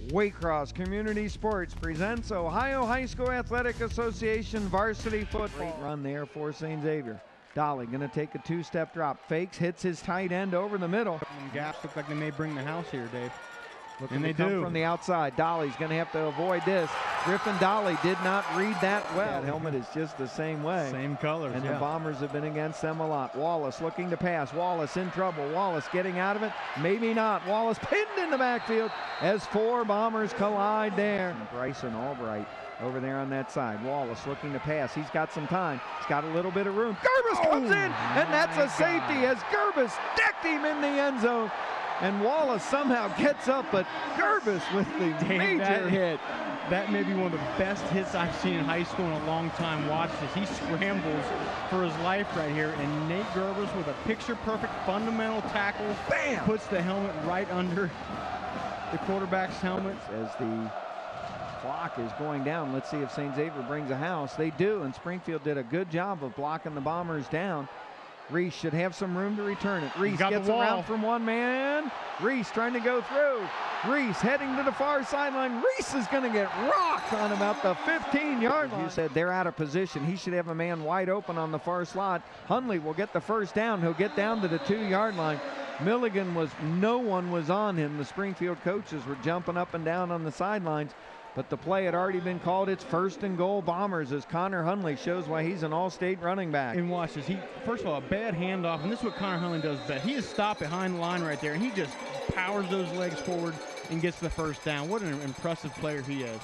Waycross Community Sports presents Ohio High School Athletic Association varsity football. Great run there for St. Xavier. Dolly going to take a two-step drop. Fakes, hits his tight end over the middle. And gaps look like they may bring the house here, Dave. Looking to come from the outside. Dolly's going to have to avoid this. Griffin Dolly did not read that well. That helmet is just the same way. Same colors, and the Bombers have been against them a lot. Wallace looking to pass. Wallace in trouble. Wallace getting out of it. Maybe not. Wallace pinned in the backfield as four Bombers collide there. And Bryson Albright over there on that side. Wallace looking to pass. He's got some time. He's got a little bit of room. Gerbis comes in, and that's a safety as Gerbis decked him in the end zone. And Wallace somehow gets up, but Gerbis with the major hit. That may be one of the best hits I've seen in high school in a long time. Watch this. He scrambles for his life right here, and Nate Gerbis with a picture-perfect fundamental tackle. Bam! Puts the helmet right under the quarterback's helmet. As the clock is going down, let's see if St. Xavier brings a house. They do, and Springfield did a good job of blocking the Bombers down. Reese should have some room to return it. Reese gets around from one man. Reese trying to go through. Reese heading to the far sideline. Reese is going to get rocked on about the 15-yard line. You said they're out of position. He should have a man wide open on the far slot. Hundley will get the first down. He'll get down to the 2-yard line. Milligan no one was on him. The Springfield coaches were jumping up and down on the sidelines. But the play had already been called. It's 1st and goal Bombers as Connor Hundley shows why he's an all-state running back. And watch this. First of all, a bad handoff, and this is what Connor Hundley does best. He is stopped behind the line right there, and he just powers those legs forward and gets the first down. What an impressive player he is.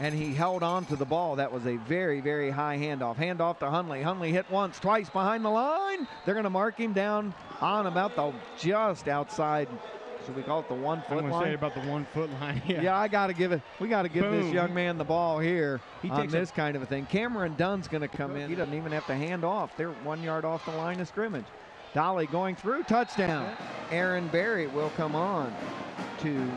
And he held on to the ball. That was a very, very high handoff. Handoff to Hundley. Hundley hit once, twice behind the line. They're going to mark him down on about the just outside. Should we call it the 1 foot line? I'm going to say about the 1 foot line. Yeah, we got to give this young man the ball here on this kind of a thing. Cameron Dunn's going to come in. He doesn't even have to hand off. They're 1 yard off the line of scrimmage. Dolly going through, touchdown. Aaron Berry will come on to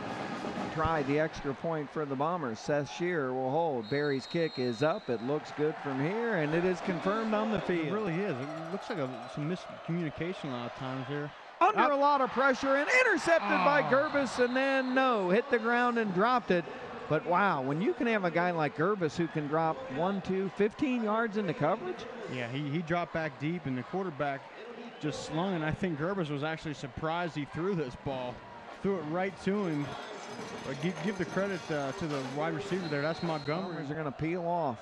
try the extra point for the Bombers. Seth Shearer will hold. Berry's kick is up. It looks good from here, and it is confirmed on the field. It really is. It looks like some miscommunication a lot of times here. Under a lot of pressure and intercepted by Gerbis, and then hit the ground and dropped it. But wow, when you can have a guy like Gerbis who can drop 15 yards into coverage. Yeah, he dropped back deep, and the quarterback just slung, and I think Gerbis was actually surprised he threw this ball. Threw it right to him. But give the credit to the wide receiver there. That's Montgomery. They're going to peel off.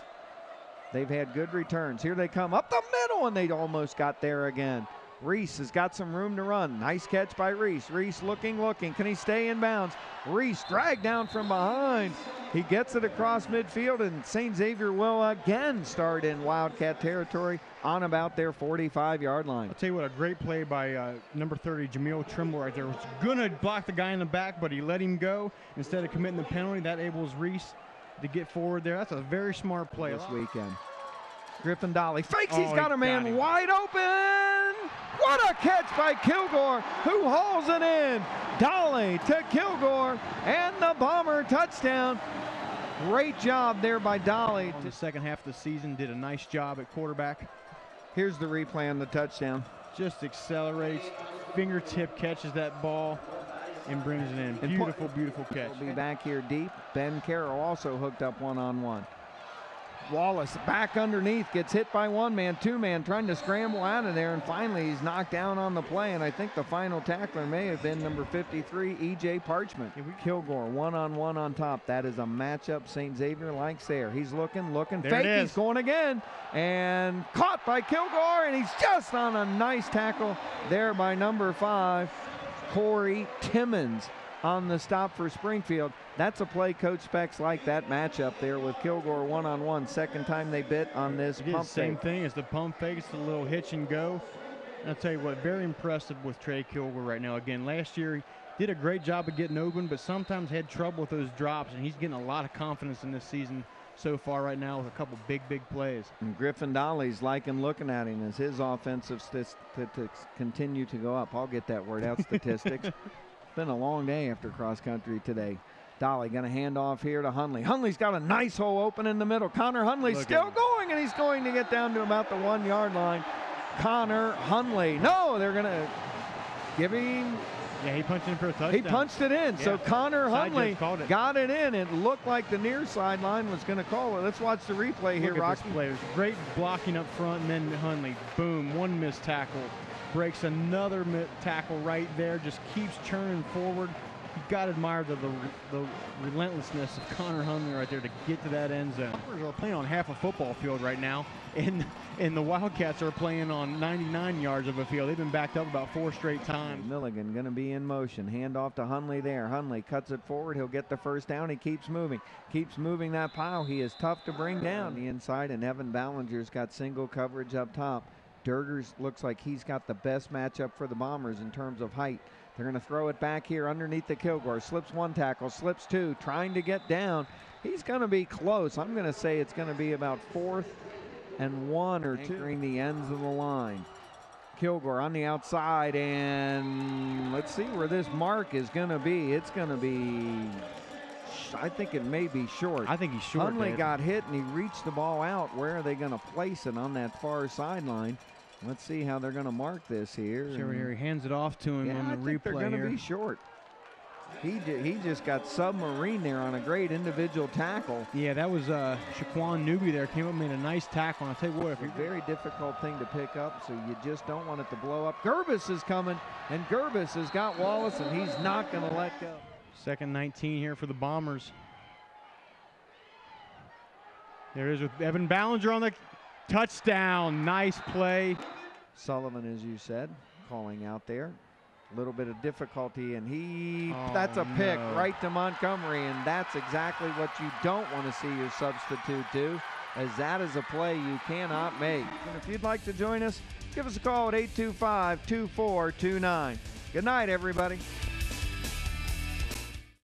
They've had good returns. Here they come up the middle, and they almost got there again. Reese has got some room to run. Nice catch by Reese. Reese looking. Can he stay in bounds? Reese dragged down from behind. He gets it across midfield, and St. Xavier will again start in Wildcat territory on about their 45-yard line. I'll tell you what, a great play by number 30, Jameel Trimble right there. Was going to block the guy in the back, but he let him go. Instead of committing the penalty, that enables Reese to get forward there. That's a very smart play this weekend. Griffin Dolly fakes. He's got a man wide open. What a catch by Kilgore, who hauls it in. Dolly to Kilgore, and the Bomber touchdown. Great job there by Dolly. On the second half of the season, did a nice job at quarterback. Here's the replay on the touchdown. Just accelerates, fingertip catches that ball, and brings it in. Beautiful, beautiful catch. We'll be back here deep. Ben Carroll also hooked up one-on-one. Wallace back underneath, gets hit by one man, two man, trying to scramble out of there, and finally he's knocked down on the play, and I think the final tackler may have been number 53, E.J. Parchment. Kilgore one-on-one on top. That is a matchup St. Xavier likes there. He's looking, fake, he's going again, and caught by Kilgore, and he's just on a nice tackle there by number 5, Corey Timmons. On the stop for Springfield. That's a play Coach Specs like, that matchup there with Kilgore one-on-one. Second time they bit on this pump same fake. Thing as the pump fake. It's a little hitch and go. And I'll tell you what, very impressive with Trey Kilgore right now. Again, last year he did a great job of getting open, but sometimes had trouble with those drops, and he's getting a lot of confidence in this season so far right now with a couple big plays. And Griffin Dolly's liking looking at him as his offensive statistics continue to go up. I'll get that word out, statistics. Been a long day after cross country today. Dolly going to hand off here to Hundley. Hundley's got a nice hole open in the middle. Connor Hundley still going, and he's going to get down to about the 1 yard line. Connor Hundley. No, they're going to give him Yeah, he punched in for a touchdown. He punched it in. Yeah. So Connor Hundley got it in. It looked like the near sideline was going to call it. Let's watch the replay here, Rocky. This play. It was great blocking up front, and then Hundley, boom, one missed tackle. Breaks another tackle right there, just keeps churning forward. You got to admire the relentlessness of Connor Hundley right there to get to that end zone. We're playing on half a football field right now, and the Wildcats are playing on 99 yards of a field. They've been backed up about 4 straight times. Milligan going to be in motion. Hand off to Hundley there. Hundley cuts it forward. He'll get the first down. He keeps moving that pile. He is tough to bring down the inside, and Evan Ballinger's got single coverage up top. Durgers looks like he's got the best matchup for the Bombers in terms of height. They're going to throw it back here underneath the Kilgore. Slips 1 tackle, slips 2, trying to get down. He's going to be close. I'm going to say it's going to be about 4th and 1 or 2. Anchoring the ends of the line. Kilgore on the outside, and let's see where this mark is going to be. It's going to be, I think it may be short. I think he's short. Hundley got hit, and he reached the ball out. Where are they going to place it on that far sideline? Let's see how they're going to mark this here. Xavier, he hands it off to him on the replay here. They're going to be short. He just got submarine there on a great individual tackle. Yeah, that was Shaquan Newby there. Came up and made a nice tackle. And I'll tell you what, it's a very difficult thing to pick up, so you just don't want it to blow up. Gerbis is coming, and Gerbis has got Wallace, and he's not going to let go. 2nd 19 here for the Bombers. There it is with Evan Ballinger on the touchdown. Nice play. Sullivan, as you said, calling out there. A little bit of difficulty, and that's a pick right to Montgomery, and that's exactly what you don't want to see your substitute do, as that is a play you cannot make. And if you'd like to join us, give us a call at 825-2429. Good night, everybody.